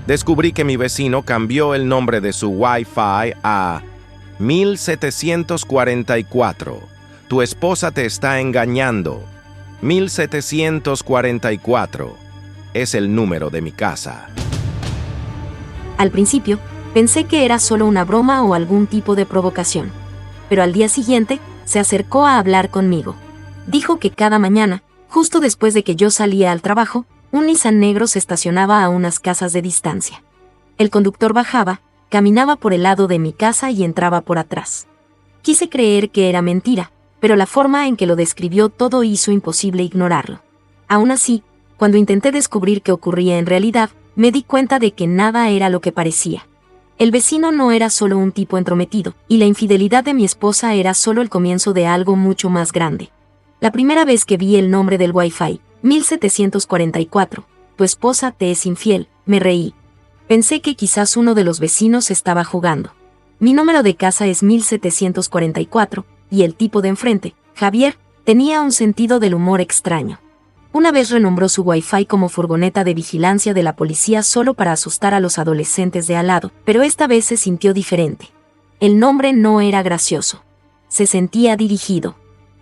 Descubrí que mi vecino cambió el nombre de su Wi-Fi a 1744. Tu esposa te está engañando. 1744 es el número de mi casa. Al principio, pensé que era solo una broma o algún tipo de provocación. Pero al día siguiente, se acercó a hablar conmigo. Dijo que cada mañana, justo después de que yo salía al trabajo, un Nissan negro se estacionaba a unas casas de distancia. El conductor bajaba, caminaba por el lado de mi casa y entraba por atrás. Quise creer que era mentira, pero la forma en que lo describió todo hizo imposible ignorarlo. Aún así, cuando intenté descubrir qué ocurría en realidad, me di cuenta de que nada era lo que parecía. El vecino no era solo un tipo entrometido, y la infidelidad de mi esposa era solo el comienzo de algo mucho más grande. La primera vez que vi el nombre del Wi-Fi, 1744, tu esposa te es infiel, me reí. Pensé que quizás uno de los vecinos estaba jugando. Mi número de casa es 1744, y el tipo de enfrente, Javier, tenía un sentido del humor extraño. Una vez renombró su Wi-Fi como furgoneta de vigilancia de la policía solo para asustar a los adolescentes de al lado, pero esta vez se sintió diferente. El nombre no era gracioso. Se sentía dirigido.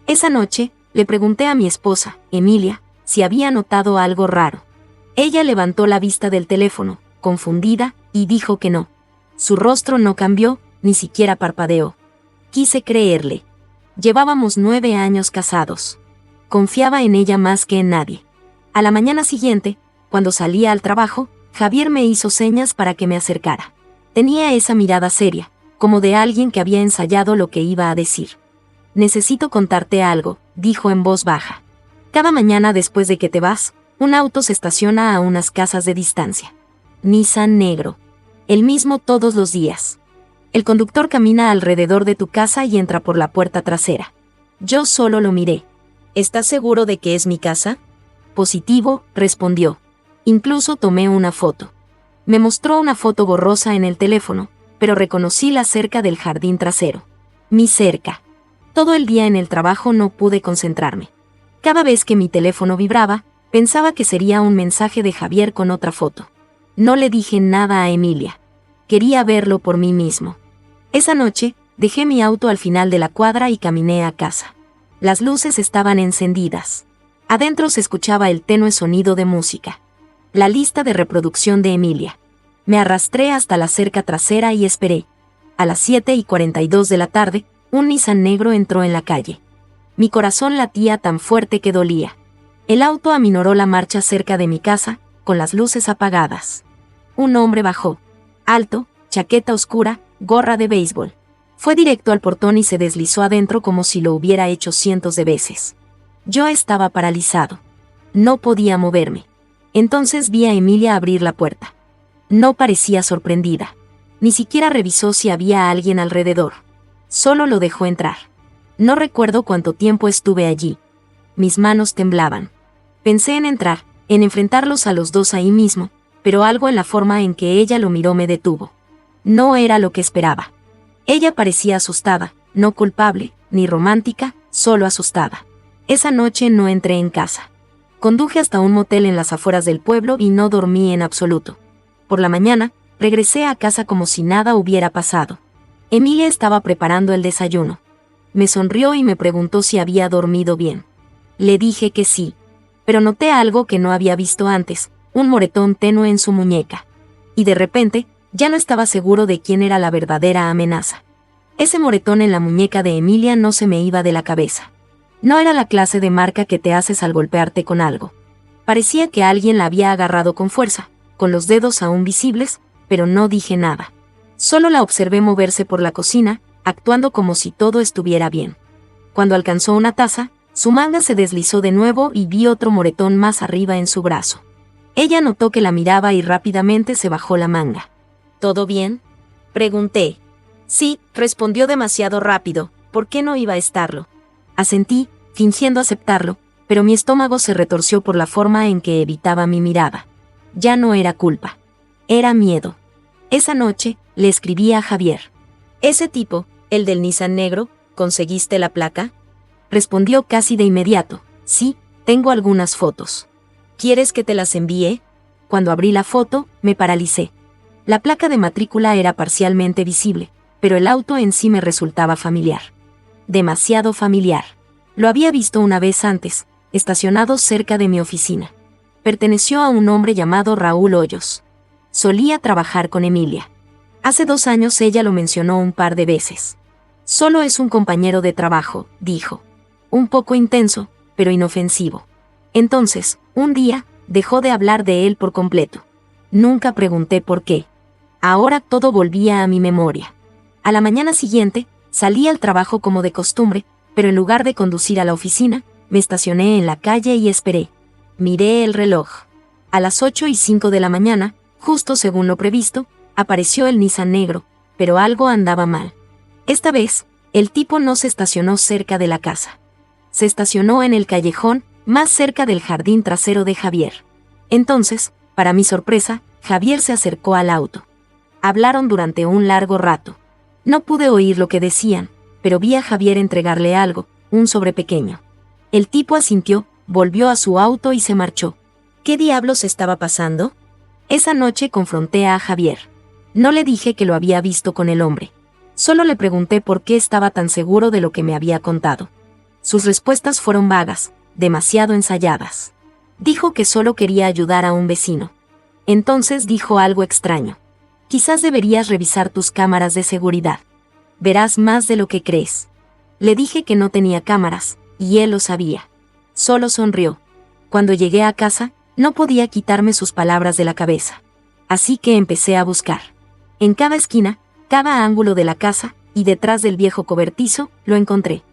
Esa noche, le pregunté a mi esposa, Emilia, si había notado algo raro. Ella levantó la vista del teléfono, confundida, y dijo que no. Su rostro no cambió, ni siquiera parpadeó. Quise creerle. Llevábamos 9 años casados. Confiaba en ella más que en nadie. A la mañana siguiente, cuando salía al trabajo, Javier me hizo señas para que me acercara. Tenía esa mirada seria, como de alguien que había ensayado lo que iba a decir. Necesito contarte algo, dijo en voz baja. Cada mañana después de que te vas, un auto se estaciona a unas casas de distancia. Nissan negro. El mismo todos los días. El conductor camina alrededor de tu casa y entra por la puerta trasera. Yo solo lo miré. ¿Estás seguro de que es mi casa? Positivo, respondió. Incluso tomé una foto. Me mostró una foto borrosa en el teléfono, pero reconocí la cerca del jardín trasero. Mi cerca. Todo el día en el trabajo no pude concentrarme. Cada vez que mi teléfono vibraba, pensaba que sería un mensaje de Javier con otra foto. No le dije nada a Emilia. Quería verlo por mí mismo. Esa noche, dejé mi auto al final de la cuadra y caminé a casa. Las luces estaban encendidas. Adentro se escuchaba el tenue sonido de música. La lista de reproducción de Emilia. Me arrastré hasta la cerca trasera y esperé. A las 7:42 de la tarde, un Nissan negro entró en la calle. Mi corazón latía tan fuerte que dolía. El auto aminoró la marcha cerca de mi casa, con las luces apagadas. Un hombre bajó. Alto, chaqueta oscura, gorra de béisbol. Fue directo al portón y se deslizó adentro como si lo hubiera hecho cientos de veces. Yo estaba paralizado. No podía moverme. Entonces vi a Emilia abrir la puerta. No parecía sorprendida. Ni siquiera revisó si había alguien alrededor. Solo lo dejó entrar. No recuerdo cuánto tiempo estuve allí. Mis manos temblaban. Pensé en entrar, en enfrentarlos a los dos ahí mismo, pero algo en la forma en que ella lo miró me detuvo. No era lo que esperaba. Ella parecía asustada, no culpable, ni romántica, solo asustada. Esa noche no entré en casa. Conduje hasta un motel en las afueras del pueblo y no dormí en absoluto. Por la mañana, regresé a casa como si nada hubiera pasado. Emilia estaba preparando el desayuno. Me sonrió y me preguntó si había dormido bien. Le dije que sí. Pero noté algo que no había visto antes, un moretón tenue en su muñeca. Y de repente, ya no estaba seguro de quién era la verdadera amenaza. Ese moretón en la muñeca de Emilia no se me iba de la cabeza. No era la clase de marca que te haces al golpearte con algo. Parecía que alguien la había agarrado con fuerza, con los dedos aún visibles, pero no dije nada. Solo la observé moverse por la cocina, actuando como si todo estuviera bien. Cuando alcanzó una taza, su manga se deslizó de nuevo y vi otro moretón más arriba en su brazo. Ella notó que la miraba y rápidamente se bajó la manga. ¿Todo bien?, pregunté. Sí, respondió demasiado rápido. ¿Por qué no iba a estarlo? Asentí, fingiendo aceptarlo, pero mi estómago se retorció por la forma en que evitaba mi mirada. Ya no era culpa. Era miedo. Esa noche, le escribí a Javier. Ese tipo, el del Nissan negro, ¿conseguiste la placa? Respondió casi de inmediato. Sí, tengo algunas fotos. ¿Quieres que te las envíe? Cuando abrí la foto, me paralicé. La placa de matrícula era parcialmente visible, pero el auto en sí me resultaba familiar. Demasiado familiar. Lo había visto una vez antes, estacionado cerca de mi oficina. Perteneció a un hombre llamado Raúl Hoyos. Solía trabajar con Emilia. Hace 2 años ella lo mencionó un par de veces. Solo es un compañero de trabajo, dijo. Un poco intenso, pero inofensivo. Entonces, un día, dejó de hablar de él por completo. Nunca pregunté por qué. Ahora todo volvía a mi memoria. A la mañana siguiente, salí al trabajo como de costumbre, pero en lugar de conducir a la oficina, me estacioné en la calle y esperé. Miré el reloj. A las 8:05 de la mañana, justo según lo previsto, apareció el Nissan negro, pero algo andaba mal. Esta vez, el tipo no se estacionó cerca de la casa. Se estacionó en el callejón, más cerca del jardín trasero de Javier. Entonces, para mi sorpresa, Javier se acercó al auto. Hablaron durante un largo rato. No pude oír lo que decían, pero vi a Javier entregarle algo, un sobre pequeño. El tipo asintió, volvió a su auto y se marchó. ¿Qué diablos estaba pasando? Esa noche confronté a Javier. No le dije que lo había visto con el hombre. Solo le pregunté por qué estaba tan seguro de lo que me había contado. Sus respuestas fueron vagas, demasiado ensayadas. Dijo que solo quería ayudar a un vecino. Entonces dijo algo extraño. Quizás deberías revisar tus cámaras de seguridad. Verás más de lo que crees. Le dije que no tenía cámaras, y él lo sabía. Solo sonrió. Cuando llegué a casa, no podía quitarme sus palabras de la cabeza. Así que empecé a buscar. En cada esquina, cada ángulo de la casa, y detrás del viejo cobertizo, lo encontré.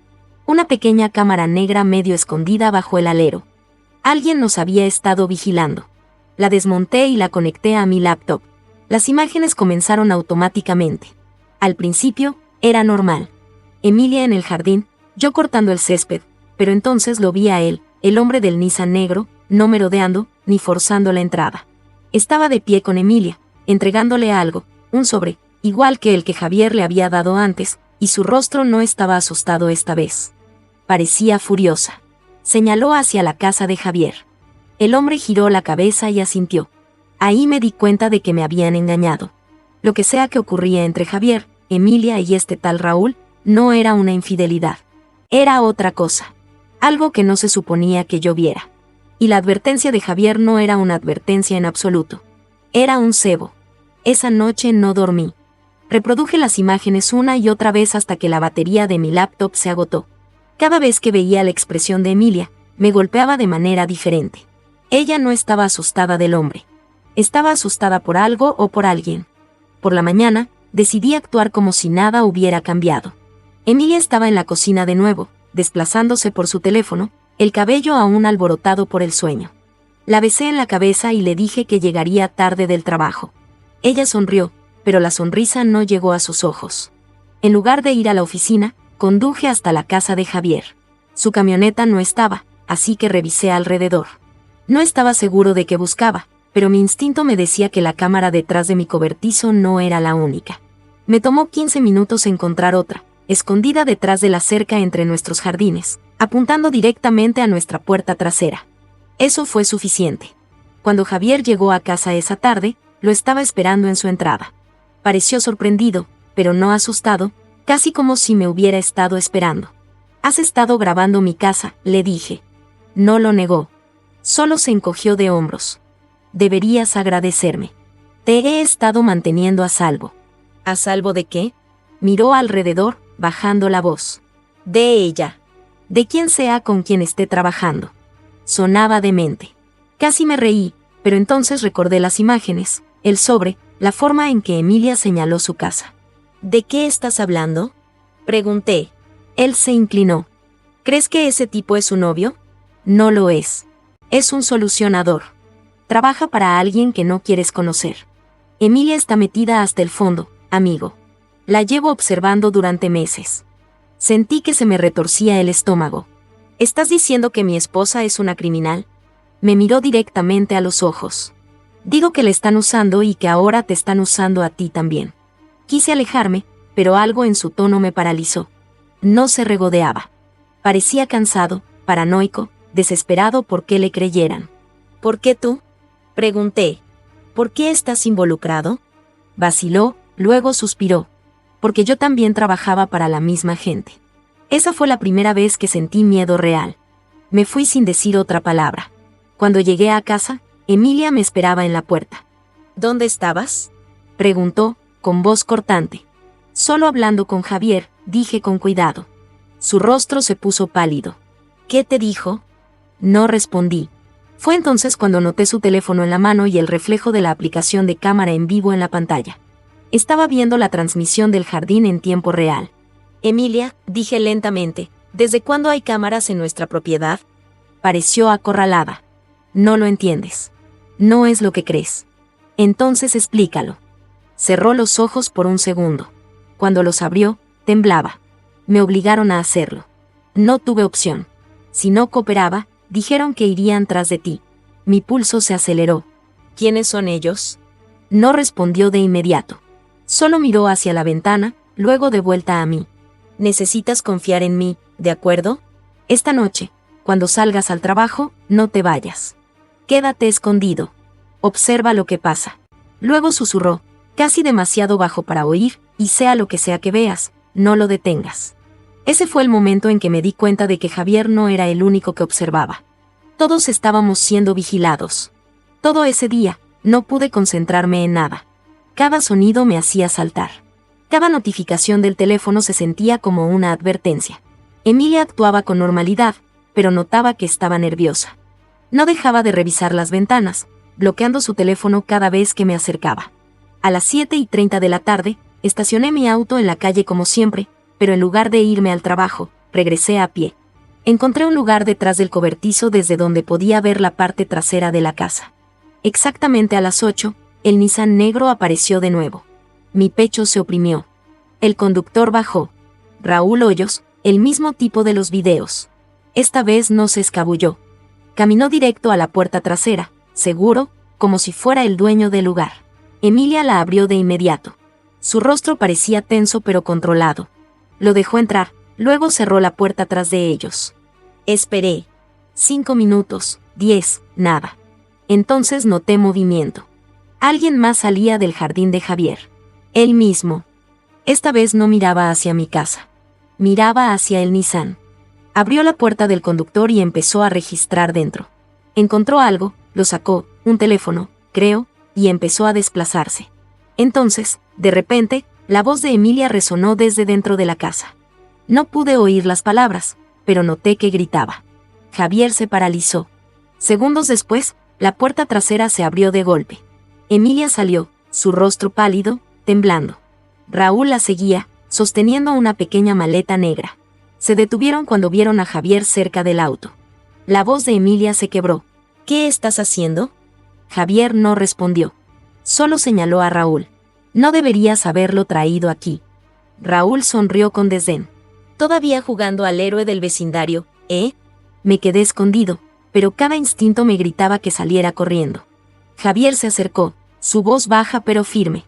Una pequeña cámara negra medio escondida bajo el alero. Alguien nos había estado vigilando. La desmonté y la conecté a mi laptop. Las imágenes comenzaron automáticamente. Al principio, era normal. Emilia en el jardín, yo cortando el césped, pero entonces lo vi a él, el hombre del Nissan negro, no merodeando, ni forzando la entrada. Estaba de pie con Emilia, entregándole algo, un sobre, igual que el que Javier le había dado antes, y su rostro no estaba asustado esta vez. Parecía furiosa. Señaló hacia la casa de Javier. El hombre giró la cabeza y asintió. Ahí me di cuenta de que me habían engañado. Lo que sea que ocurría entre Javier, Emilia y este tal Raúl, no era una infidelidad. Era otra cosa. Algo que no se suponía que yo viera. Y la advertencia de Javier no era una advertencia en absoluto. Era un cebo. Esa noche no dormí. Reproduje las imágenes una y otra vez hasta que la batería de mi laptop se agotó. Cada vez que veía la expresión de Emilia, me golpeaba de manera diferente. Ella no estaba asustada del hombre. Estaba asustada por algo o por alguien. Por la mañana, decidí actuar como si nada hubiera cambiado. Emilia estaba en la cocina de nuevo, desplazándose por su teléfono, el cabello aún alborotado por el sueño. La besé en la cabeza y le dije que llegaría tarde del trabajo. Ella sonrió, pero la sonrisa no llegó a sus ojos. En lugar de ir a la oficina, conduje hasta la casa de Javier. Su camioneta no estaba, así que revisé alrededor. No estaba seguro de qué buscaba, pero mi instinto me decía que la cámara detrás de mi cobertizo no era la única. Me tomó 15 minutos encontrar otra, escondida detrás de la cerca entre nuestros jardines, apuntando directamente a nuestra puerta trasera. Eso fue suficiente. Cuando Javier llegó a casa esa tarde, lo estaba esperando en su entrada. Pareció sorprendido, pero no asustado, casi como si me hubiera estado esperando. «¿Has estado grabando mi casa?», le dije. No lo negó. Solo se encogió de hombros. «Deberías agradecerme. Te he estado manteniendo a salvo». «¿A salvo de qué?». Miró alrededor, bajando la voz. «De ella. De quien sea con quien esté trabajando». Sonaba demente. Casi me reí, pero entonces recordé las imágenes, el sobre, la forma en que Emilia señaló su casa. «¿De qué estás hablando?», pregunté. Él se inclinó. «¿Crees que ese tipo es su novio?». «No lo es. Es un solucionador. Trabaja para alguien que no quieres conocer. Emilia está metida hasta el fondo, amigo. La llevo observando durante meses». Sentí que se me retorcía el estómago. «¿Estás diciendo que mi esposa es una criminal?». Me miró directamente a los ojos. «Digo que le están usando y que ahora te están usando a ti también». Quise alejarme, pero algo en su tono me paralizó. No se regodeaba. Parecía cansado, paranoico, desesperado por que le creyeran. «¿Por qué tú?», pregunté. ¿Por qué estás involucrado? Vaciló, luego suspiró. Porque yo también trabajaba para la misma gente. Esa fue la primera vez que sentí miedo real. Me fui sin decir otra palabra. Cuando llegué a casa, Emilia me esperaba en la puerta. ¿Dónde estabas?, preguntó, con voz cortante. Solo hablando con Javier, dije con cuidado. Su rostro se puso pálido. ¿Qué te dijo? No respondí. Fue entonces cuando noté su teléfono en la mano y el reflejo de la aplicación de cámara en vivo en la pantalla. Estaba viendo la transmisión del jardín en tiempo real. Emilia, dije lentamente, ¿desde cuándo hay cámaras en nuestra propiedad? Pareció acorralada. No lo entiendes. No es lo que crees. Entonces explícalo. Cerró los ojos por un segundo. Cuando los abrió, temblaba. Me obligaron a hacerlo. No tuve opción. Si no cooperaba, dijeron que irían tras de ti. Mi pulso se aceleró. ¿Quiénes son ellos? No respondió de inmediato. Solo miró hacia la ventana, luego de vuelta a mí. Necesitas confiar en mí, ¿de acuerdo? Esta noche, cuando salgas al trabajo, no te vayas. Quédate escondido. Observa lo que pasa. Luego susurró, casi demasiado bajo para oír, y sea lo que sea que veas, no lo detengas. Ese fue el momento en que me di cuenta de que Javier no era el único que observaba. Todos estábamos siendo vigilados. Todo ese día, no pude concentrarme en nada. Cada sonido me hacía saltar. Cada notificación del teléfono se sentía como una advertencia. Emilia actuaba con normalidad, pero notaba que estaba nerviosa. No dejaba de revisar las ventanas, bloqueando su teléfono cada vez que me acercaba. A las 7:30 de la tarde, estacioné mi auto en la calle como siempre, pero en lugar de irme al trabajo, regresé a pie. Encontré un lugar detrás del cobertizo desde donde podía ver la parte trasera de la casa. Exactamente a las 8, el Nissan negro apareció de nuevo. Mi pecho se oprimió. El conductor bajó. Raúl Hoyos, el mismo tipo de los videos. Esta vez no se escabulló. Caminó directo a la puerta trasera, seguro, como si fuera el dueño del lugar. Emilia la abrió de inmediato. Su rostro parecía tenso pero controlado. Lo dejó entrar, luego cerró la puerta tras de ellos. Esperé. 5 minutos, 10, nada. Entonces noté movimiento. Alguien más salía del jardín de Javier. Él mismo. Esta vez no miraba hacia mi casa. Miraba hacia el Nissan. Abrió la puerta del conductor y empezó a registrar dentro. Encontró algo, lo sacó, un teléfono, creo, y empezó a desplazarse. Entonces, de repente, la voz de Emilia resonó desde dentro de la casa. No pude oír las palabras, pero noté que gritaba. Javier se paralizó. Segundos después, la puerta trasera se abrió de golpe. Emilia salió, su rostro pálido, temblando. Raúl la seguía, sosteniendo una pequeña maleta negra. Se detuvieron cuando vieron a Javier cerca del auto. La voz de Emilia se quebró. ¿Qué estás haciendo? Javier no respondió. Solo señaló a Raúl. No deberías haberlo traído aquí. Raúl sonrió con desdén. Todavía jugando al héroe del vecindario, ¿eh? Me quedé escondido, pero cada instinto me gritaba que saliera corriendo. Javier se acercó, su voz baja pero firme.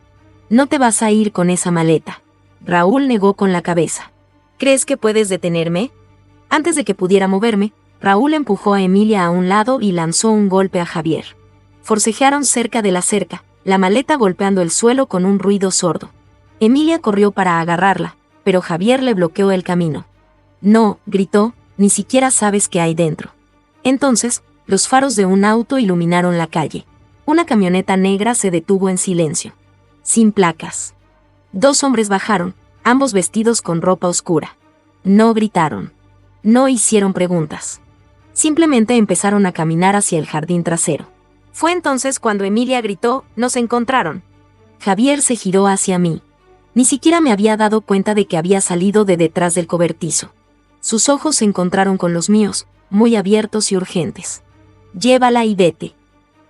No te vas a ir con esa maleta. Raúl negó con la cabeza. ¿Crees que puedes detenerme? Antes de que pudiera moverme, Raúl empujó a Emilia a un lado y lanzó un golpe a Javier. Forcejearon cerca de la cerca, la maleta golpeando el suelo con un ruido sordo. Emilia corrió para agarrarla, pero Javier le bloqueó el camino. No, gritó, ni siquiera sabes qué hay dentro. Entonces, los faros de un auto iluminaron la calle. Una camioneta negra se detuvo en silencio. Sin placas. 2 hombres bajaron, ambos vestidos con ropa oscura. No gritaron. No hicieron preguntas. Simplemente empezaron a caminar hacia el jardín trasero. Fue entonces cuando Emilia gritó, «¡Nos encontraron!». Javier se giró hacia mí. Ni siquiera me había dado cuenta de que había salido de detrás del cobertizo. Sus ojos se encontraron con los míos, muy abiertos y urgentes. «Llévala y vete».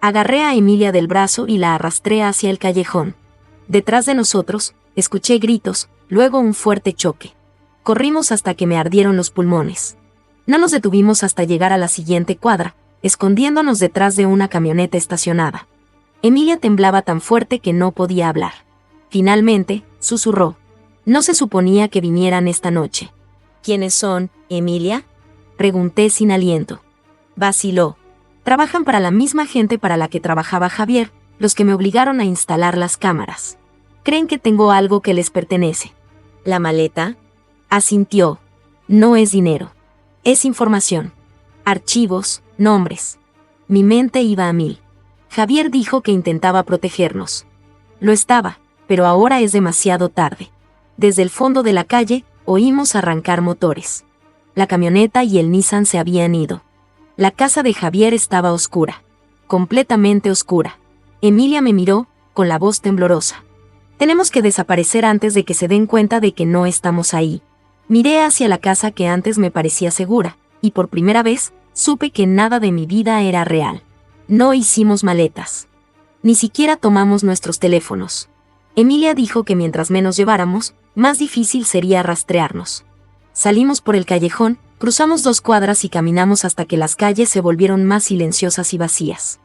Agarré a Emilia del brazo y la arrastré hacia el callejón. Detrás de nosotros, escuché gritos, luego un fuerte choque. Corrimos hasta que me ardieron los pulmones. No nos detuvimos hasta llegar a la siguiente cuadra, escondiéndonos detrás de una camioneta estacionada. Emilia temblaba tan fuerte que no podía hablar. Finalmente, susurró. No se suponía que vinieran esta noche. ¿Quiénes son, Emilia? Pregunté sin aliento. Vaciló. Trabajan para la misma gente para la que trabajaba Javier, los que me obligaron a instalar las cámaras. Creen que tengo algo que les pertenece. ¿La maleta? Asintió. No es dinero. Es información. Archivos, nombres. Mi mente iba a mil. Javier dijo que intentaba protegernos. Lo estaba, pero ahora es demasiado tarde. Desde el fondo de la calle, oímos arrancar motores. La camioneta y el Nissan se habían ido. La casa de Javier estaba oscura. Completamente oscura. Emilia me miró, con la voz temblorosa. Tenemos que desaparecer antes de que se den cuenta de que no estamos ahí. Miré hacia la casa que antes me parecía segura, y por primera vez, supe que nada de mi vida era real. No hicimos maletas. Ni siquiera tomamos nuestros teléfonos. Emilia dijo que mientras menos lleváramos, más difícil sería rastrearnos. Salimos por el callejón, cruzamos 2 cuadras y caminamos hasta que las calles se volvieron más silenciosas y vacías.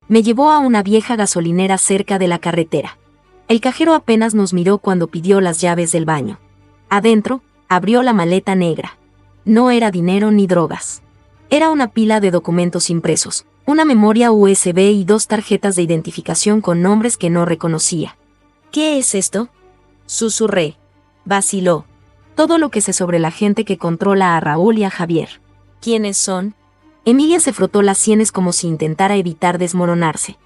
Me llevó a una vieja gasolinera cerca de la carretera. El cajero apenas nos miró cuando pidió las llaves del baño. Adentro, abrió la maleta negra. No era dinero ni drogas. Era una pila de documentos impresos, una memoria USB y 2 tarjetas de identificación con nombres que no reconocía. ¿Qué es esto? Susurré. Vaciló. Todo lo que sé sobre la gente que controla a Raúl y a Javier. ¿Quiénes son? Emilia se frotó las sienes como si intentara evitar desmoronarse.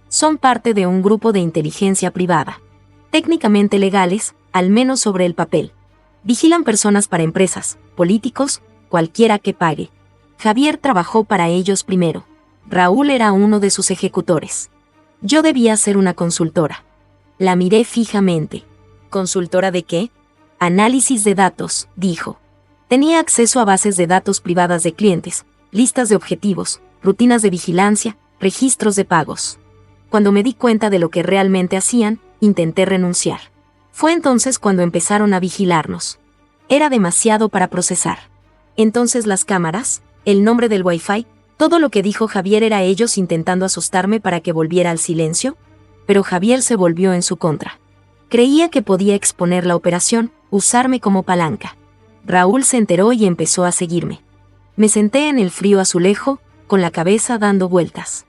Son parte de un grupo de inteligencia privada. Técnicamente legales, al menos sobre el papel. Vigilan personas para empresas, políticos, cualquiera que pague. Javier trabajó para ellos primero. Raúl era uno de sus ejecutores. Yo debía ser una consultora. La miré fijamente. ¿Consultora de qué? Análisis de datos, dijo. Tenía acceso a bases de datos privadas de clientes, listas de objetivos, rutinas de vigilancia, registros de pagos. Cuando me di cuenta de lo que realmente hacían, intenté renunciar. Fue entonces cuando empezaron a vigilarnos. Era demasiado para procesar. Entonces las cámaras, el nombre del Wi-Fi, todo lo que dijo Javier era ellos intentando asustarme para que volviera al silencio, pero Javier se volvió en su contra. Creía que podía exponer la operación, usarme como palanca. Raúl se enteró y empezó a seguirme. Me senté en el frío azulejo, con la cabeza dando vueltas.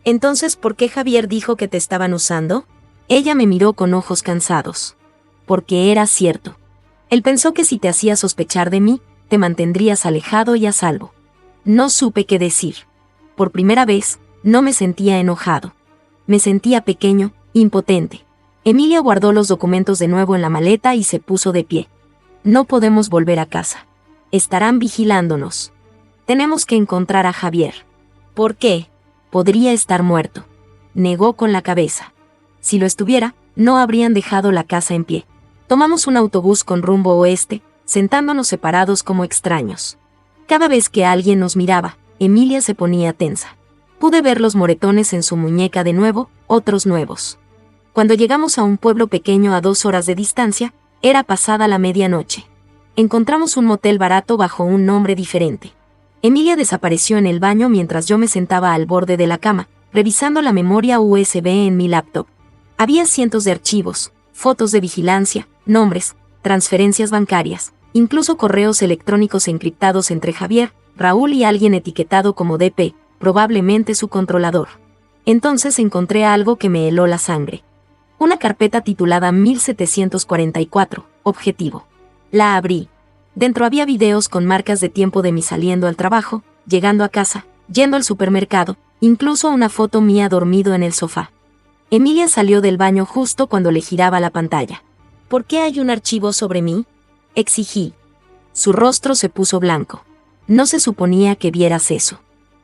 Entonces, ¿por qué Javier dijo que te estaban usando? Ella me miró con ojos cansados. Porque era cierto. Él pensó que si te hacía sospechar de mí, te mantendrías alejado y a salvo. No supe qué decir. Por primera vez, no me sentía enojado. Me sentía pequeño, impotente. Emilia guardó los documentos de nuevo en la maleta y se puso de pie. No podemos volver a casa. Estarán vigilándonos. Tenemos que encontrar a Javier. ¿Por qué? Podría estar muerto. Negó con la cabeza. Si lo estuviera, no habrían dejado la casa en pie. Tomamos un autobús con rumbo oeste, sentándonos separados como extraños. Cada vez que alguien nos miraba, Emilia se ponía tensa. Pude ver los moretones en su muñeca de nuevo, otros nuevos. Cuando llegamos a un pueblo pequeño a 2 horas de distancia, era pasada la medianoche. Encontramos un motel barato bajo un nombre diferente. Emilia desapareció en el baño mientras yo me sentaba al borde de la cama, revisando la memoria USB en mi laptop. Había cientos de archivos, fotos de vigilancia, nombres, transferencias bancarias, incluso correos electrónicos encriptados entre Javier, Raúl y alguien etiquetado como DP, probablemente su controlador. Entonces encontré algo que me heló la sangre. Una carpeta titulada 1744, Objetivo. La abrí. Dentro había videos con marcas de tiempo de mí saliendo al trabajo, llegando a casa, yendo al supermercado, incluso una foto mía dormido en el sofá. Emilia salió del baño justo cuando le giraba la pantalla. ¿Por qué hay un archivo sobre mí? Exigí. Su rostro se puso blanco. No se suponía que vieras eso.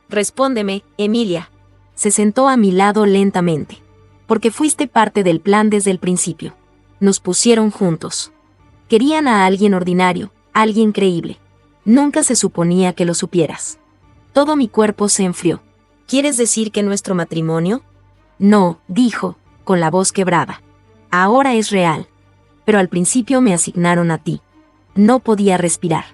Respóndeme, Emilia. Se sentó a mi lado lentamente. Porque fuiste parte del plan desde el principio. Nos pusieron juntos. Querían a alguien ordinario, alguien creíble. Nunca se suponía que lo supieras. Todo mi cuerpo se enfrió. ¿Quieres decir que nuestro matrimonio? No, dijo, con la voz quebrada. Ahora es real. Pero al principio me asignaron a ti. No podía respirar.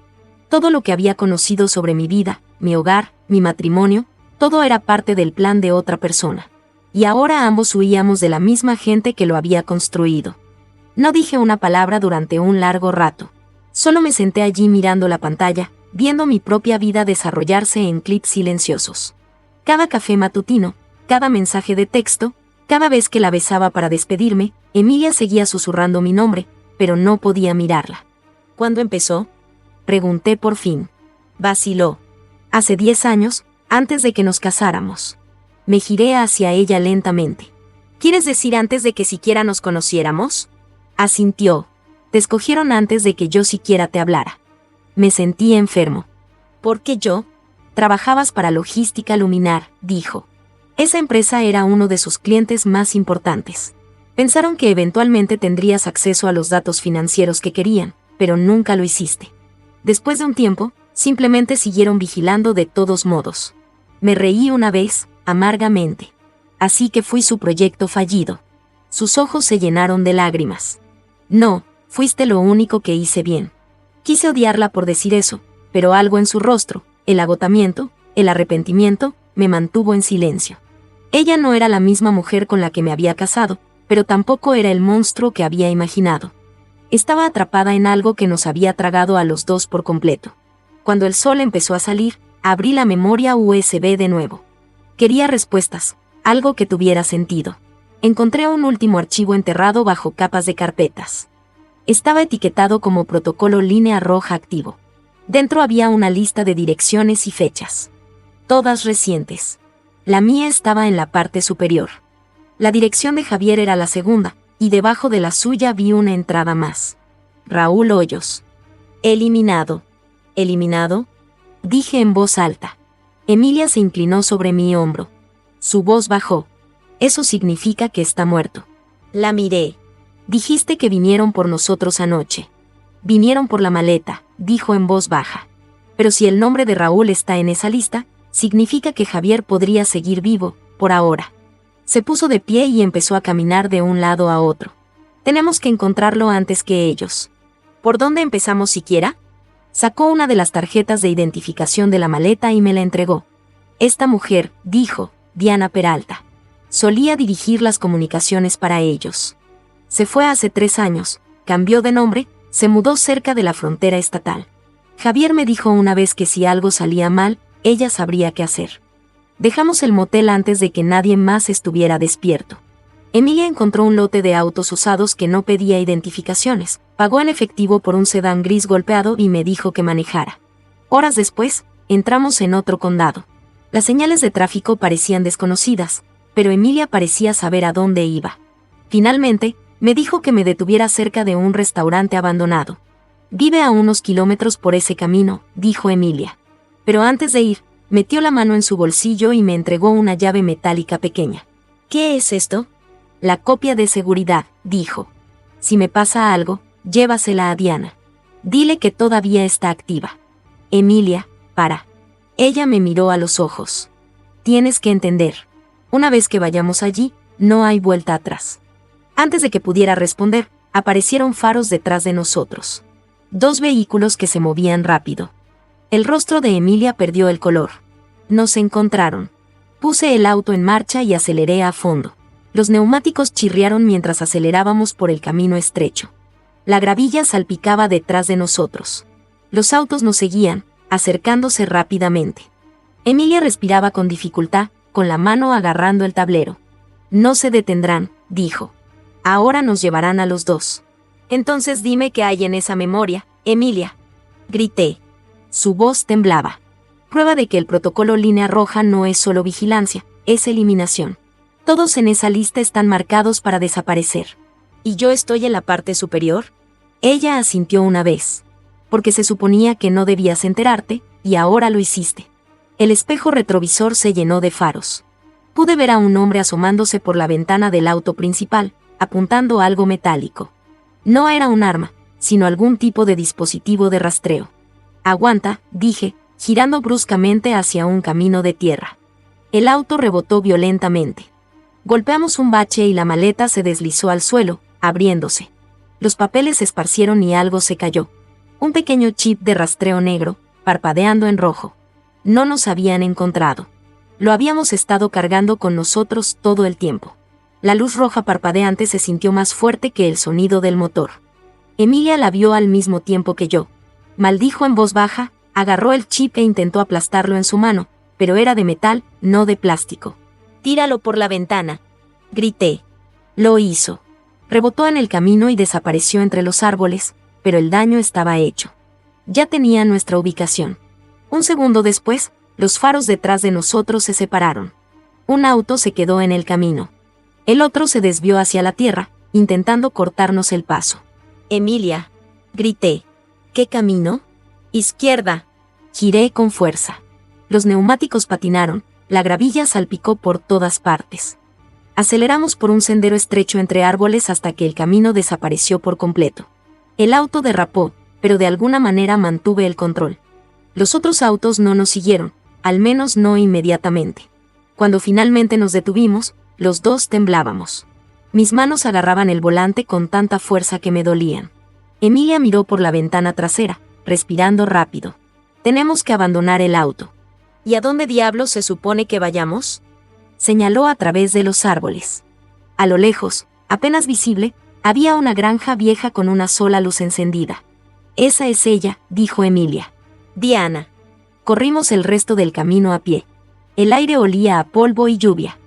Todo lo que había conocido sobre mi vida, mi hogar, mi matrimonio, todo era parte del plan de otra persona. Y ahora ambos huíamos de la misma gente que lo había construido. No dije una palabra durante un largo rato. Solo me senté allí mirando la pantalla, viendo mi propia vida desarrollarse en clips silenciosos. Cada café matutino, cada mensaje de texto, Cada vez que la besaba para despedirme, Emilia seguía susurrando mi nombre, pero no podía mirarla. ¿Cuándo empezó?, pregunté por fin. Vaciló. Hace 10 años, antes de que nos casáramos. Me giré hacia ella lentamente. ¿Quieres decir antes de que siquiera nos conociéramos? Asintió. Te escogieron antes de que yo siquiera te hablara. Me sentí enfermo. ¿Por qué yo? Trabajabas para Logística Luminar, dijo. Esa empresa era uno de sus clientes más importantes. Pensaron que eventualmente tendrías acceso a los datos financieros que querían, pero nunca lo hiciste. Después de un tiempo, simplemente siguieron vigilando de todos modos. Me reí una vez, amargamente. Así que fui su proyecto fallido. Sus ojos se llenaron de lágrimas. No, fuiste lo único que hice bien. Quise odiarla por decir eso, pero algo en su rostro, el agotamiento, el arrepentimiento, me mantuvo en silencio. Ella no era la misma mujer con la que me había casado, pero tampoco era el monstruo que había imaginado. Estaba atrapada en algo que nos había tragado a los dos por completo. Cuando el sol empezó a salir, abrí la memoria USB de nuevo. Quería respuestas, algo que tuviera sentido. Encontré un último archivo enterrado bajo capas de carpetas. Estaba etiquetado como protocolo línea roja activo. Dentro había una lista de direcciones y fechas. Todas recientes. La mía estaba en la parte superior. La dirección de Javier era la segunda, y debajo de la suya vi una entrada más. Raúl Hoyos. Eliminado. ¿Eliminado?, dije en voz alta. Emilia se inclinó sobre mi hombro. Su voz bajó. Eso significa que está muerto. La miré. Dijiste que vinieron por nosotros anoche. Vinieron por la maleta, dijo en voz baja. Pero si el nombre de Raúl está en esa lista, significa que Javier podría seguir vivo, por ahora. Se puso de pie y empezó a caminar de un lado a otro. Tenemos que encontrarlo antes que ellos. ¿Por dónde empezamos siquiera? Sacó una de las tarjetas de identificación de la maleta y me la entregó. Esta mujer, dijo, Diana Peralta. Solía dirigir las comunicaciones para ellos. Se fue hace 3 años, cambió de nombre, se mudó cerca de la frontera estatal. Javier me dijo una vez que si algo salía mal, ella sabría qué hacer. Dejamos el motel antes de que nadie más estuviera despierto. Emilia encontró un lote de autos usados que no pedía identificaciones, pagó en efectivo por un sedán gris golpeado y me dijo que manejara. Horas después, entramos en otro condado. Las señales de tráfico parecían desconocidas, pero Emilia parecía saber a dónde iba. Finalmente, me dijo que me detuviera cerca de un restaurante abandonado. Vive a unos kilómetros por ese camino, dijo Emilia. Pero antes de ir, metió la mano en su bolsillo y me entregó una llave metálica pequeña. ¿Qué es esto? La copia de seguridad, dijo. Si me pasa algo, llévasela a Diana. Dile que todavía está activa. Emilia, para. Ella me miró a los ojos. Tienes que entender. Una vez que vayamos allí, no hay vuelta atrás. Antes de que pudiera responder, aparecieron faros detrás de nosotros. 2 vehículos que se movían rápido. El rostro de Emilia perdió el color. Nos encontraron. Puse el auto en marcha y aceleré a fondo. Los neumáticos chirriaron mientras acelerábamos por el camino estrecho. La gravilla salpicaba detrás de nosotros. Los autos nos seguían, acercándose rápidamente. Emilia respiraba con dificultad, con la mano agarrando el tablero. No se detendrán, dijo. Ahora nos llevarán a los dos. Entonces dime qué hay en esa memoria, Emilia. Grité. Su voz temblaba. Prueba de que el protocolo línea roja no es solo vigilancia, es eliminación. Todos en esa lista están marcados para desaparecer. ¿Y yo estoy en la parte superior? Ella asintió una vez. Porque se suponía que no debías enterarte, y ahora lo hiciste. El espejo retrovisor se llenó de faros. Pude ver a un hombre asomándose por la ventana del auto principal, apuntando algo metálico. No era un arma, sino algún tipo de dispositivo de rastreo. Aguanta, dije, girando bruscamente hacia un camino de tierra. El auto rebotó violentamente. Golpeamos un bache y la maleta se deslizó al suelo, abriéndose. Los papeles se esparcieron y algo se cayó. Un pequeño chip de rastreo negro, parpadeando en rojo. No nos habían encontrado. Lo habíamos estado cargando con nosotros todo el tiempo. La luz roja parpadeante se sintió más fuerte que el sonido del motor. Emilia la vio al mismo tiempo que yo. Maldijo en voz baja, agarró el chip e intentó aplastarlo en su mano, pero era de metal, no de plástico. «Tíralo por la ventana», grité. Lo hizo. Rebotó en el camino y desapareció entre los árboles, pero el daño estaba hecho. Ya tenía nuestra ubicación. Un segundo después, los faros detrás de nosotros se separaron. Un auto se quedó en el camino. El otro se desvió hacia la tierra, intentando cortarnos el paso. Emilia, grité. ¿Qué camino? Izquierda. Giré con fuerza. Los neumáticos patinaron, la gravilla salpicó por todas partes. Aceleramos por un sendero estrecho entre árboles hasta que el camino desapareció por completo. El auto derrapó, pero de alguna manera mantuve el control. Los otros autos no nos siguieron, al menos no inmediatamente. Cuando finalmente nos detuvimos, los dos temblábamos. Mis manos agarraban el volante con tanta fuerza que me dolían. Emilia miró por la ventana trasera, respirando rápido. Tenemos que abandonar el auto. ¿Y a dónde diablos se supone que vayamos? Señaló a través de los árboles. A lo lejos, apenas visible, había una granja vieja con una sola luz encendida. Esa es ella, dijo Emilia. Diana. Corrimos el resto del camino a pie. El aire olía a polvo y lluvia.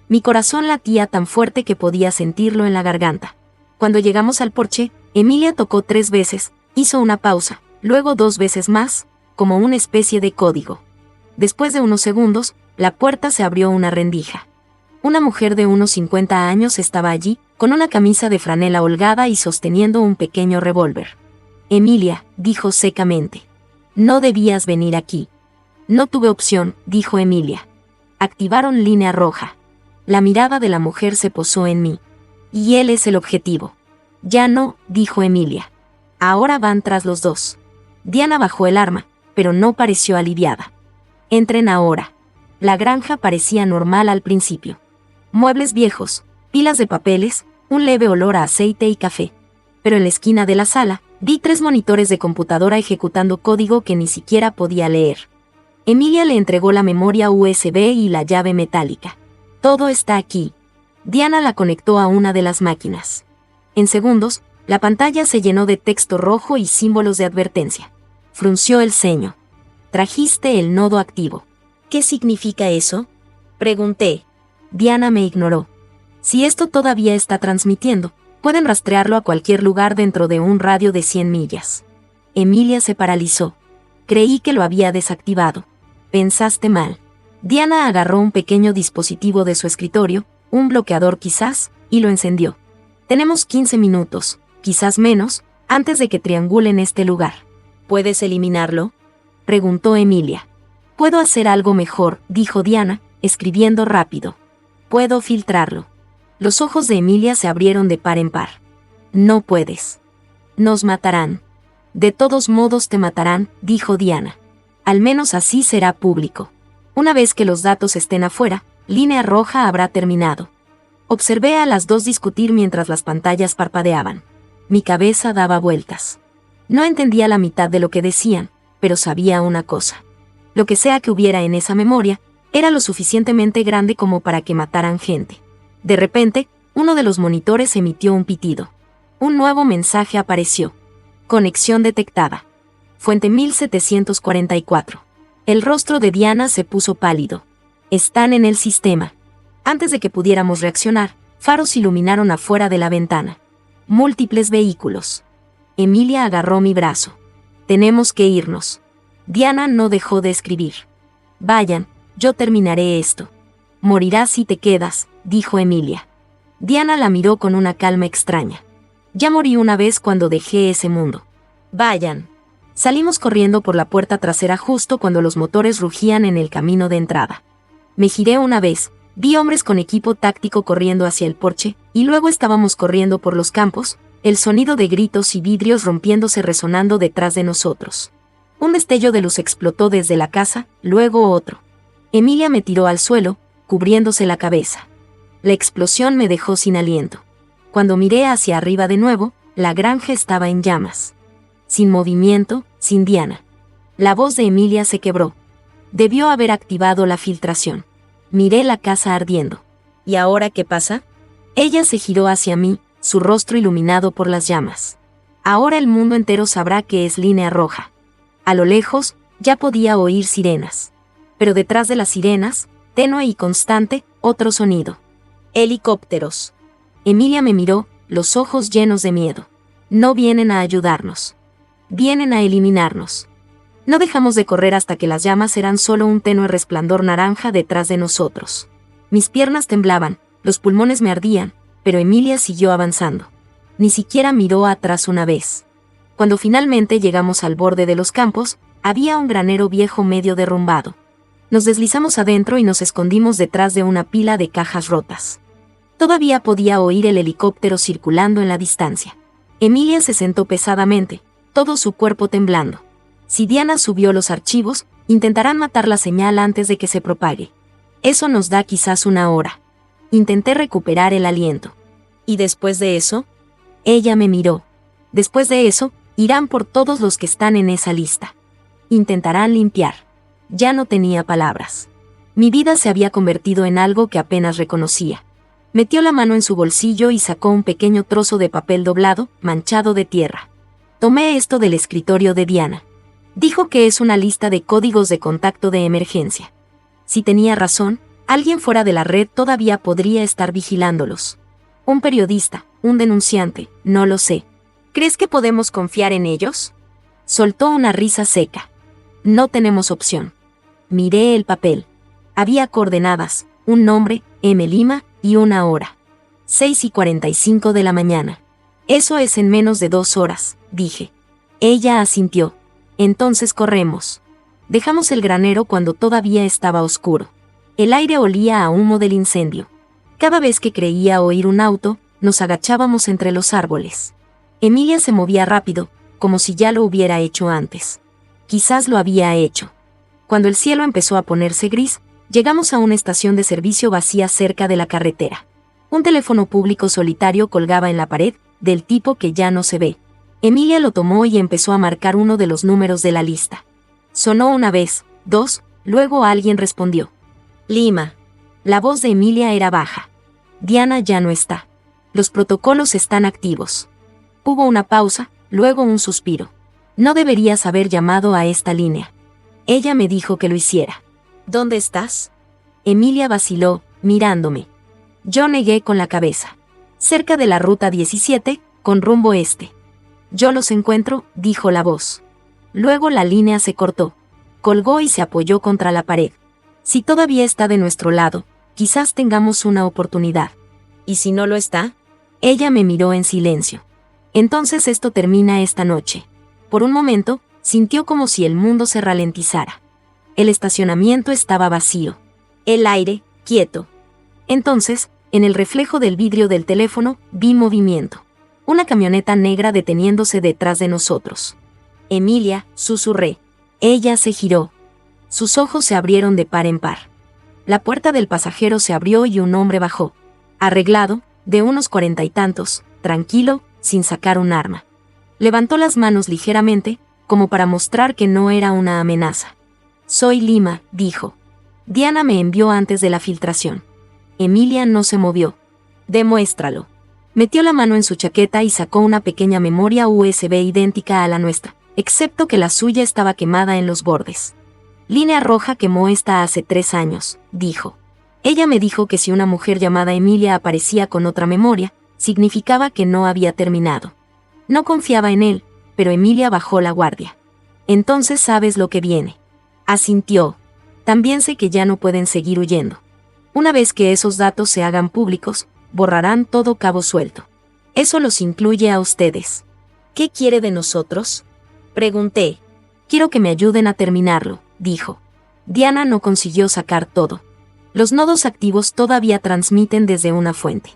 Mi corazón latía tan fuerte que podía sentirlo en la garganta. Cuando llegamos al porche, Emilia tocó 3 veces, hizo una pausa, luego 2 veces más, como una especie de código. Después de unos segundos, la puerta se abrió una rendija. Una mujer de unos 50 años estaba allí, con una camisa de franela holgada y sosteniendo un pequeño revólver. Emilia, dijo secamente. No debías venir aquí. No tuve opción, dijo Emilia. Activaron línea roja. La mirada de la mujer se posó en mí. Y él es el objetivo. Ya no, dijo Emilia. Ahora van tras los dos. Diana bajó el arma, pero no pareció aliviada. Entren ahora. La granja parecía normal al principio. Muebles viejos, pilas de papeles, un leve olor a aceite y café. Pero en la esquina de la sala, vi 3 monitores de computadora ejecutando código que ni siquiera podía leer. Emilia le entregó la memoria USB y la llave metálica. Todo está aquí. Diana la conectó a una de las máquinas. En segundos, la pantalla se llenó de texto rojo y símbolos de advertencia. Frunció el ceño. Trajiste el nodo activo. ¿Qué significa eso? Pregunté. Diana me ignoró. Si esto todavía está transmitiendo, pueden rastrearlo a cualquier lugar dentro de un radio de 100 millas. Emilia se paralizó. Creí que lo había desactivado. Pensaste mal. Diana agarró un pequeño dispositivo de su escritorio, un bloqueador quizás, y lo encendió. Tenemos 15 minutos, quizás menos, antes de que triangulen este lugar. ¿Puedes eliminarlo? Preguntó Emilia. Puedo hacer algo mejor, dijo Diana, escribiendo rápido. Puedo filtrarlo. Los ojos de Emilia se abrieron de par en par. No puedes. Nos matarán. De todos modos te matarán, dijo Diana. Al menos así será público. Una vez que los datos estén afuera, línea roja habrá terminado. Observé a las dos discutir mientras las pantallas parpadeaban. Mi cabeza daba vueltas. No entendía la mitad de lo que decían, pero sabía una cosa. Lo que sea que hubiera en esa memoria, era lo suficientemente grande como para que mataran gente. De repente, uno de los monitores emitió un pitido. Un nuevo mensaje apareció. Conexión detectada. Fuente 1744. El rostro de Diana se puso pálido. Están en el sistema. Antes de que pudiéramos reaccionar, faros iluminaron afuera de la ventana. Múltiples vehículos. Emilia agarró mi brazo. Tenemos que irnos. Diana no dejó de escribir. Vayan, yo terminaré esto. Morirás si te quedas, dijo Emilia. Diana la miró con una calma extraña. Ya morí una vez cuando dejé ese mundo. Vayan. Salimos corriendo por la puerta trasera justo cuando los motores rugían en el camino de entrada. Me giré una vez, vi hombres con equipo táctico corriendo hacia el porche, y luego estábamos corriendo por los campos, el sonido de gritos y vidrios rompiéndose resonando detrás de nosotros. Un destello de luz explotó desde la casa, luego otro. Emilia me tiró al suelo, cubriéndose la cabeza. La explosión me dejó sin aliento. Cuando miré hacia arriba de nuevo, la granja estaba en llamas. Sin movimiento, sin Diana. La voz de Emilia se quebró. Debió haber activado la filtración. Miré la casa ardiendo. ¿Y ahora qué pasa? Ella se giró hacia mí, su rostro iluminado por las llamas. Ahora el mundo entero sabrá que es línea roja. A lo lejos, ya podía oír sirenas. Pero detrás de las sirenas, tenue y constante, otro sonido. Helicópteros. Emilia me miró, los ojos llenos de miedo. No vienen a ayudarnos. Vienen a eliminarnos. No dejamos de correr hasta que las llamas eran solo un tenue resplandor naranja detrás de nosotros. Mis piernas temblaban, los pulmones me ardían, pero Emilia siguió avanzando. Ni siquiera miró atrás una vez. Cuando finalmente llegamos al borde de los campos, había un granero viejo medio derrumbado. Nos deslizamos adentro y nos escondimos detrás de una pila de cajas rotas. Todavía podía oír el helicóptero circulando en la distancia. Emilia se sentó pesadamente, todo su cuerpo temblando. Si Diana subió los archivos, intentarán matar la señal antes de que se propague. Eso nos da quizás una hora. Intenté recuperar el aliento. ¿Y después de eso? Ella me miró. Después de eso, irán por todos los que están en esa lista. Intentarán limpiar. Ya no tenía palabras. Mi vida se había convertido en algo que apenas reconocía. Metió la mano en su bolsillo y sacó un pequeño trozo de papel doblado, manchado de tierra. Tomé esto del escritorio de Diana. Dijo que es una lista de códigos de contacto de emergencia. Si tenía razón, alguien fuera de la red todavía podría estar vigilándolos. Un periodista, un denunciante, no lo sé. ¿Crees que podemos confiar en ellos? Soltó una risa seca. No tenemos opción. Miré el papel. Había coordenadas, un nombre, M. Lima, y una hora. 6:45 de la mañana. Eso es en menos de 2 horas, dije. Ella asintió. Entonces corremos. Dejamos el granero cuando todavía estaba oscuro. El aire olía a humo del incendio. Cada vez que creía oír un auto, nos agachábamos entre los árboles. Emilia se movía rápido, como si ya lo hubiera hecho antes. Quizás lo había hecho. Cuando el cielo empezó a ponerse gris, llegamos a una estación de servicio vacía cerca de la carretera. Un teléfono público solitario colgaba en la pared, del tipo que ya no se ve. Emilia lo tomó y empezó a marcar uno de los números de la lista. Sonó una vez, 2, luego alguien respondió. Lima. La voz de Emilia era baja. Diana ya no está. Los protocolos están activos. Hubo una pausa, luego un suspiro. No deberías haber llamado a esta línea. Ella me dijo que lo hiciera. ¿Dónde estás? Emilia vaciló, mirándome. Yo negué con la cabeza. Cerca de la ruta 17, con rumbo este. Yo los encuentro, dijo la voz. Luego la línea se cortó. Colgó y se apoyó contra la pared. Si todavía está de nuestro lado, quizás tengamos una oportunidad. ¿Y si no lo está? Ella me miró en silencio. Entonces esto termina esta noche. Por un momento, sintió como si el mundo se ralentizara. El estacionamiento estaba vacío. El aire, quieto. Entonces, en el reflejo del vidrio del teléfono, vi movimiento. Una camioneta negra deteniéndose detrás de nosotros. Emilia, susurré. Ella se giró. Sus ojos se abrieron de par en par. La puerta del pasajero se abrió y un hombre bajó. Arreglado, de unos 40 y tantos, tranquilo, sin sacar un arma. Levantó las manos ligeramente, como para mostrar que no era una amenaza. Soy Lima, dijo. Diana me envió antes de la filtración. Emilia no se movió. Demuéstralo. Metió la mano en su chaqueta y sacó una pequeña memoria USB idéntica a la nuestra, excepto que la suya estaba quemada en los bordes. Línea roja quemó esta hace 3 años, dijo. Ella me dijo que si una mujer llamada Emilia aparecía con otra memoria, significaba que no había terminado. No confiaba en él, pero Emilia bajó la guardia. Entonces sabes lo que viene. Asintió. También sé que ya no pueden seguir huyendo. Una vez que esos datos se hagan públicos, borrarán todo cabo suelto. Eso los incluye a ustedes. ¿Qué quiere de nosotros? Pregunté. Quiero que me ayuden a terminarlo, dijo. Diana no consiguió sacar todo. Los nodos activos todavía transmiten desde una fuente.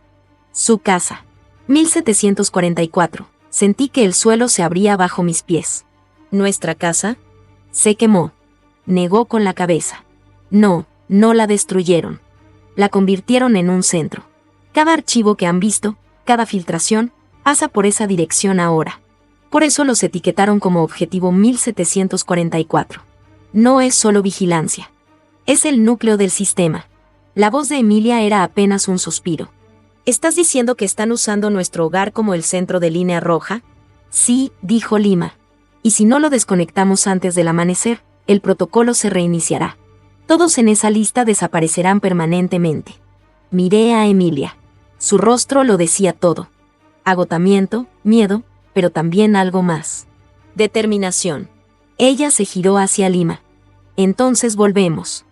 Su casa. 1744. Sentí que el suelo se abría bajo mis pies. ¿Nuestra casa? Se quemó. Negó con la cabeza. No, no la destruyeron. La convirtieron en un centro. Cada archivo que han visto, cada filtración, pasa por esa dirección ahora. Por eso los etiquetaron como objetivo 1744. No es solo vigilancia. Es el núcleo del sistema. La voz de Emilia era apenas un suspiro. ¿Estás diciendo que están usando nuestro hogar como el centro de línea roja? Sí, dijo Lima. Y si no lo desconectamos antes del amanecer, el protocolo se reiniciará. Todos en esa lista desaparecerán permanentemente. Miré a Emilia. Su rostro lo decía todo. Agotamiento, miedo, pero también algo más. Determinación. Ella se giró hacia Lima. Entonces volvemos.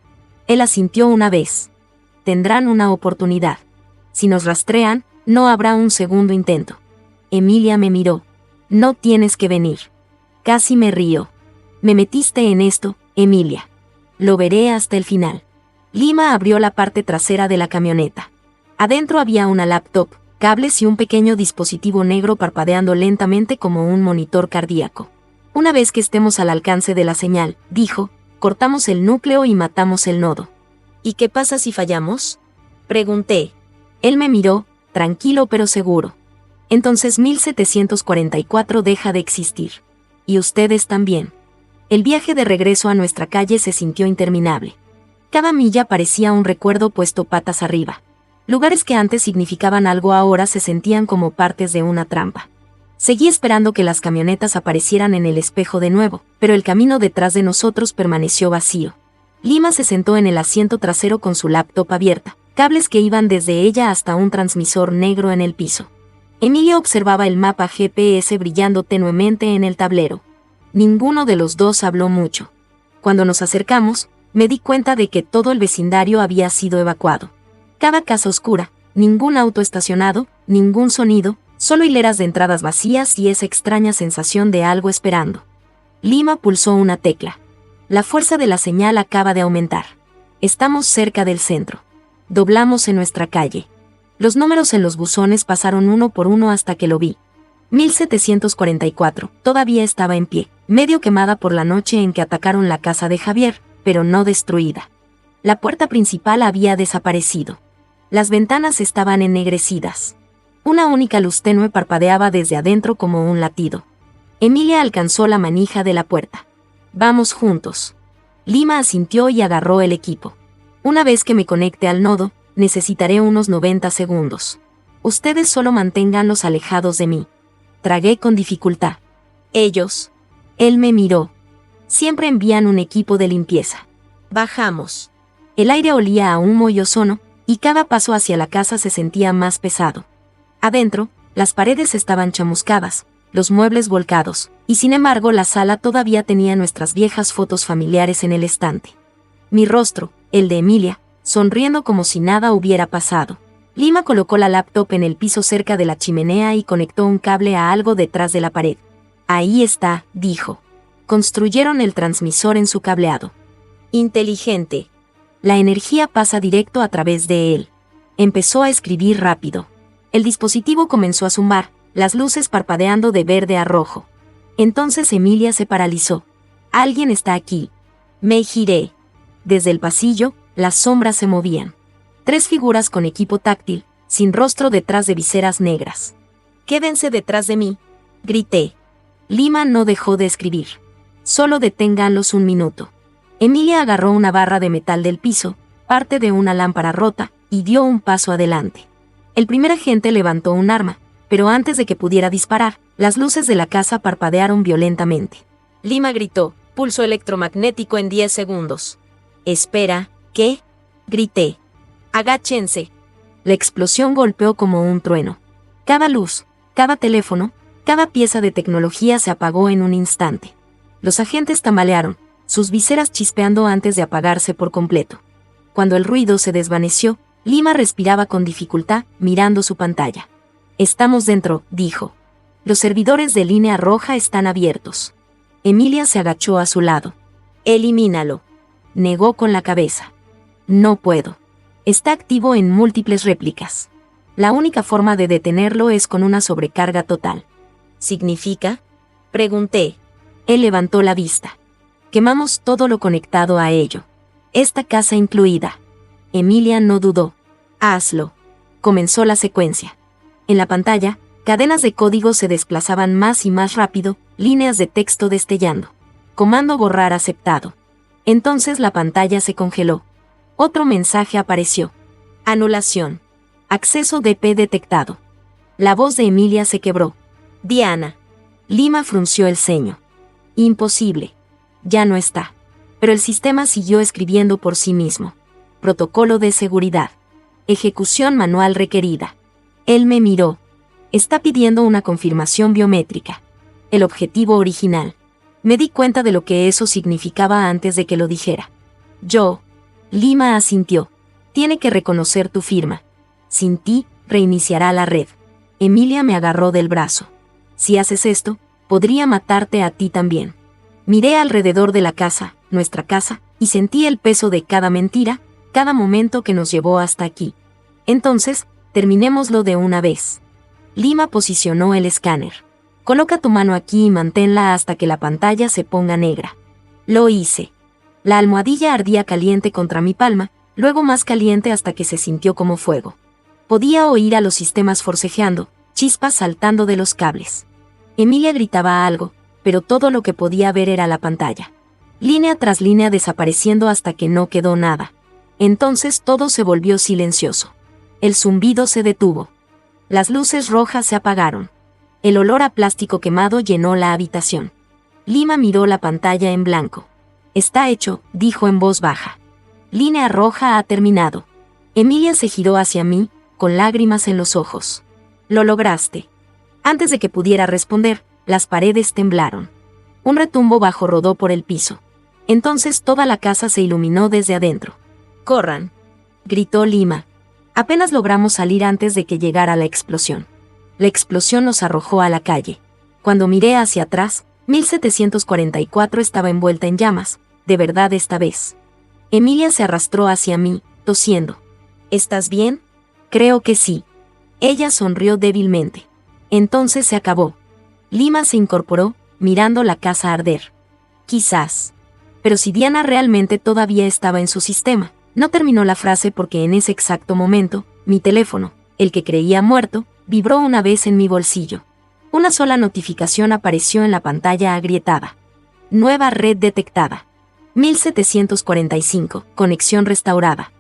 Él asintió una vez. Tendrán una oportunidad. Si nos rastrean, no habrá un segundo intento. Emilia me miró. No tienes que venir. Casi me río. Me metiste en esto, Emilia. Lo veré hasta el final. Lima abrió la parte trasera de la camioneta. Adentro había una laptop, cables y un pequeño dispositivo negro parpadeando lentamente como un monitor cardíaco. Una vez que estemos al alcance de la señal, dijo, cortamos el núcleo y matamos el nodo. ¿Y qué pasa si fallamos? Pregunté. Él me miró, tranquilo pero seguro. Entonces 1744 deja de existir. Y ustedes también. El viaje de regreso a nuestra calle se sintió interminable. Cada milla parecía un recuerdo puesto patas arriba. Lugares que antes significaban algo ahora se sentían como partes de una trampa. Seguí esperando que las camionetas aparecieran en el espejo de nuevo, pero el camino detrás de nosotros permaneció vacío. Lima se sentó en el asiento trasero con su laptop abierta, cables que iban desde ella hasta un transmisor negro en el piso. Emilia observaba el mapa GPS brillando tenuemente en el tablero. Ninguno de los dos habló mucho. Cuando nos acercamos, me di cuenta de que todo el vecindario había sido evacuado. Cada casa oscura, ningún auto estacionado, ningún sonido, solo hileras de entradas vacías y esa extraña sensación de algo esperando. Lima pulsó una tecla. La fuerza de la señal acaba de aumentar. Estamos cerca del centro. Doblamos en nuestra calle. Los números en los buzones pasaron uno por uno hasta que lo vi. 1744, todavía estaba en pie, medio quemada por la noche en que atacaron la casa de Javier, pero no destruida. La puerta principal había desaparecido. Las ventanas estaban ennegrecidas. Una única luz tenue parpadeaba desde adentro como un latido. Emilia alcanzó la manija de la puerta. Vamos juntos. Lima asintió y agarró el equipo. Una vez que me conecte al nodo, necesitaré unos 90 segundos. Ustedes solo manténganlos alejados de mí. Tragué con dificultad. Ellos. Él me miró. Siempre envían un equipo de limpieza. Bajamos. El aire olía a humo y ozono, y cada paso hacia la casa se sentía más pesado. Adentro, las paredes estaban chamuscadas, los muebles volcados, y sin embargo la sala todavía tenía nuestras viejas fotos familiares en el estante. Mi rostro, el de Emilia, sonriendo como si nada hubiera pasado. Lima colocó la laptop en el piso cerca de la chimenea y conectó un cable a algo detrás de la pared. Ahí está, dijo. Construyeron el transmisor en su cableado. Inteligente. La energía pasa directo a través de él. Empezó a escribir rápido. El dispositivo comenzó a zumbar, las luces parpadeando de verde a rojo. Entonces Emilia se paralizó. Alguien está aquí. Me giré. Desde el pasillo, las sombras se movían. 3 figuras con equipo táctil, sin rostro detrás de viseras negras. «Quédense detrás de mí», grité. Lima no dejó de escribir. «Solo deténganlos un minuto». Emilia agarró una barra de metal del piso, parte de una lámpara rota, y dio un paso adelante. El primer agente levantó un arma, pero antes de que pudiera disparar, las luces de la casa parpadearon violentamente. Lima gritó, «Pulso electromagnético en 10 segundos». «Espera, ¿qué?», grité. «Agáchense». La explosión golpeó como un trueno. Cada luz, cada teléfono, cada pieza de tecnología se apagó en un instante. Los agentes tambalearon, sus viseras chispeando antes de apagarse por completo. Cuando el ruido se desvaneció, Lima respiraba con dificultad, mirando su pantalla. «Estamos dentro», dijo. «Los servidores de línea roja están abiertos». Emilia se agachó a su lado. «Elimínalo», negó con la cabeza. «No puedo. Está activo en múltiples réplicas. La única forma de detenerlo es con una sobrecarga total». «¿Significa?», pregunté. Él levantó la vista. «Quemamos todo lo conectado a ello. Esta casa incluida». Emilia no dudó. «Hazlo». Comenzó la secuencia. En la pantalla, cadenas de código se desplazaban más y más rápido, líneas de texto destellando. «Comando borrar aceptado». Entonces la pantalla se congeló. Otro mensaje apareció. «Anulación. Acceso DP detectado». La voz de Emilia se quebró. «Diana». Lima frunció el ceño. «Imposible. Ya no está». Pero el sistema siguió escribiendo por sí mismo. «Protocolo de seguridad». Ejecución manual requerida. Él me miró. Está pidiendo una confirmación biométrica. El objetivo original. Me di cuenta de lo que eso significaba antes de que lo dijera. Lima asintió. Tiene que reconocer tu firma. Sin ti, reiniciará la red. Emilia me agarró del brazo. Si haces esto, podría matarte a ti también. Miré alrededor de la casa, nuestra casa, y sentí el peso de cada mentira, cada momento que nos llevó hasta aquí. Entonces, terminémoslo de una vez. Lima posicionó el escáner. Coloca tu mano aquí y manténla hasta que la pantalla se ponga negra. Lo hice. La almohadilla ardía caliente contra mi palma, luego más caliente hasta que se sintió como fuego. Podía oír a los sistemas forcejeando, chispas saltando de los cables. Emilia gritaba algo, pero todo lo que podía ver era la pantalla. Línea tras línea desapareciendo hasta que no quedó nada. Entonces todo se volvió silencioso. El zumbido se detuvo. Las luces rojas se apagaron. El olor a plástico quemado llenó la habitación. Lima miró la pantalla en blanco. Está hecho, dijo en voz baja. Línea roja ha terminado. Emilia se giró hacia mí, con lágrimas en los ojos. Lo lograste. Antes de que pudiera responder, las paredes temblaron. Un retumbo bajo rodó por el piso. Entonces toda la casa se iluminó desde adentro. ¡Corran!, gritó Lima. Apenas logramos salir antes de que llegara la explosión. La explosión nos arrojó a la calle. Cuando miré hacia atrás, 1744 estaba envuelta en llamas, de verdad esta vez. Emilia se arrastró hacia mí, tosiendo. ¿Estás bien? Creo que sí. Ella sonrió débilmente. Entonces se acabó. Lima se incorporó, mirando la casa arder. Quizás. Pero si Diana realmente todavía estaba en su sistema. No terminó la frase porque en ese exacto momento, mi teléfono, el que creía muerto, vibró una vez en mi bolsillo. Una sola notificación apareció en la pantalla agrietada. Nueva red detectada. 1745, conexión restaurada.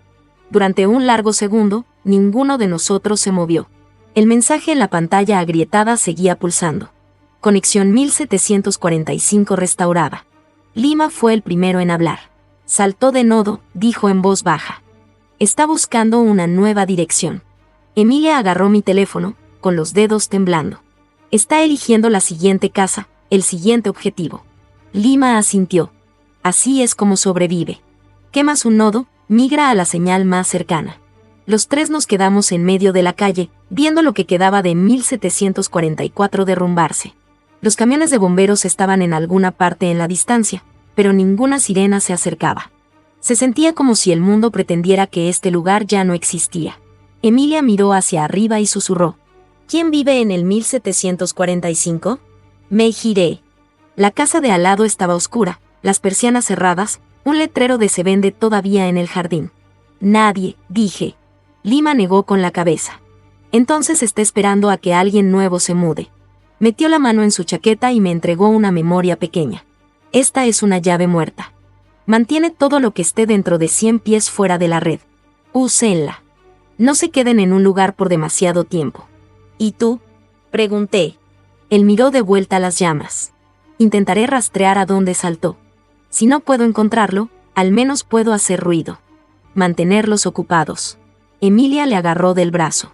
Durante un largo segundo, ninguno de nosotros se movió. El mensaje en la pantalla agrietada seguía pulsando. Conexión 1745 restaurada. Lima fue el primero en hablar. Saltó de nodo, dijo en voz baja. Está buscando una nueva dirección. Emilia agarró mi teléfono, con los dedos temblando. Está eligiendo la siguiente casa, el siguiente objetivo. Lima asintió. Así es como sobrevive. Quemas un nodo, migra a la señal más cercana. Los tres nos quedamos en medio de la calle, viendo lo que quedaba de 1744 derrumbarse. Los camiones de bomberos estaban en alguna parte en la distancia, pero ninguna sirena se acercaba. Se sentía como si el mundo pretendiera que este lugar ya no existía. Emilia miró hacia arriba y susurró. ¿Quién vive en el 1745? Me giré. La casa de al lado estaba oscura, las persianas cerradas, un letrero de se vende todavía en el jardín. Nadie, dije. Lima negó con la cabeza. Entonces está esperando a que alguien nuevo se mude. Metió la mano en su chaqueta y me entregó una memoria pequeña. Esta es una llave muerta. Mantiene todo lo que esté dentro de 100 pies fuera de la red. Úsenla. No se queden en un lugar por demasiado tiempo. ¿Y tú?, pregunté. Él miró de vuelta a las llamas. Intentaré rastrear a dónde saltó. Si no puedo encontrarlo, al menos puedo hacer ruido. Mantenerlos ocupados. Emilia le agarró del brazo.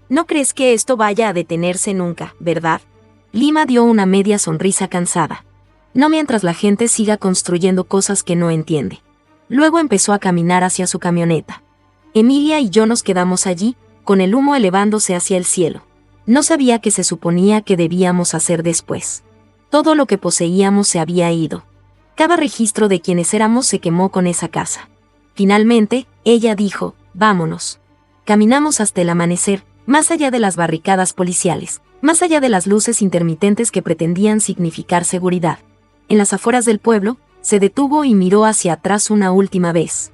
No crees que esto vaya a detenerse nunca, ¿verdad? Lima dio una media sonrisa cansada. No mientras la gente siga construyendo cosas que no entiende. Luego empezó a caminar hacia su camioneta. Emilia y yo nos quedamos allí, con el humo elevándose hacia el cielo. No sabía qué se suponía que debíamos hacer después. Todo lo que poseíamos se había ido. Cada registro de quienes éramos se quemó con esa casa. Finalmente, ella dijo, vámonos. Caminamos hasta el amanecer, más allá de las barricadas policiales, más allá de las luces intermitentes que pretendían significar seguridad. En las afueras del pueblo, se detuvo y miró hacia atrás una última vez.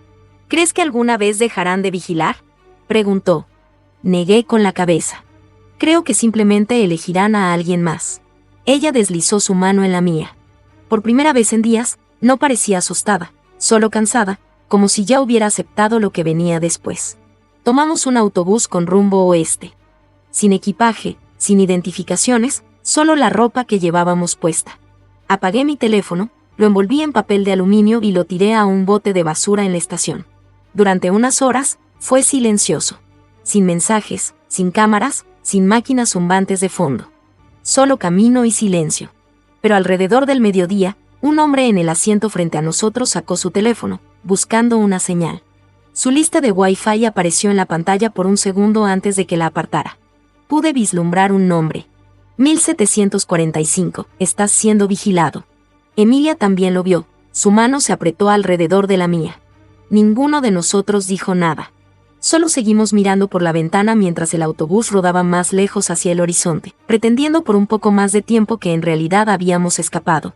¿Crees que alguna vez dejarán de vigilar?, preguntó. Negué con la cabeza. Creo que simplemente elegirán a alguien más. Ella deslizó su mano en la mía. Por primera vez en días, no parecía asustada, solo cansada, como si ya hubiera aceptado lo que venía después. Tomamos un autobús con rumbo oeste. Sin equipaje, sin identificaciones, solo la ropa que llevábamos puesta. Apagué mi teléfono, lo envolví en papel de aluminio y lo tiré a un bote de basura en la estación. Durante unas horas, fue silencioso. sin mensajes, sin cámaras, sin máquinas zumbantes de fondo. Solo camino y silencio. Pero alrededor del mediodía, un hombre en el asiento frente a nosotros sacó su teléfono, buscando una señal. Su lista de Wi-Fi apareció en la pantalla por un segundo antes de que la apartara. Pude vislumbrar un nombre. 1745, estás siendo vigilado. Emilia también lo vio, su mano se apretó alrededor de la mía. Ninguno de nosotros dijo nada. Solo seguimos mirando por la ventana mientras el autobús rodaba más lejos hacia el horizonte, pretendiendo por un poco más de tiempo que en realidad habíamos escapado.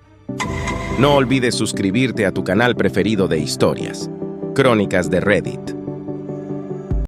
No olvides suscribirte a tu canal preferido de historias, Crónicas de Reddit.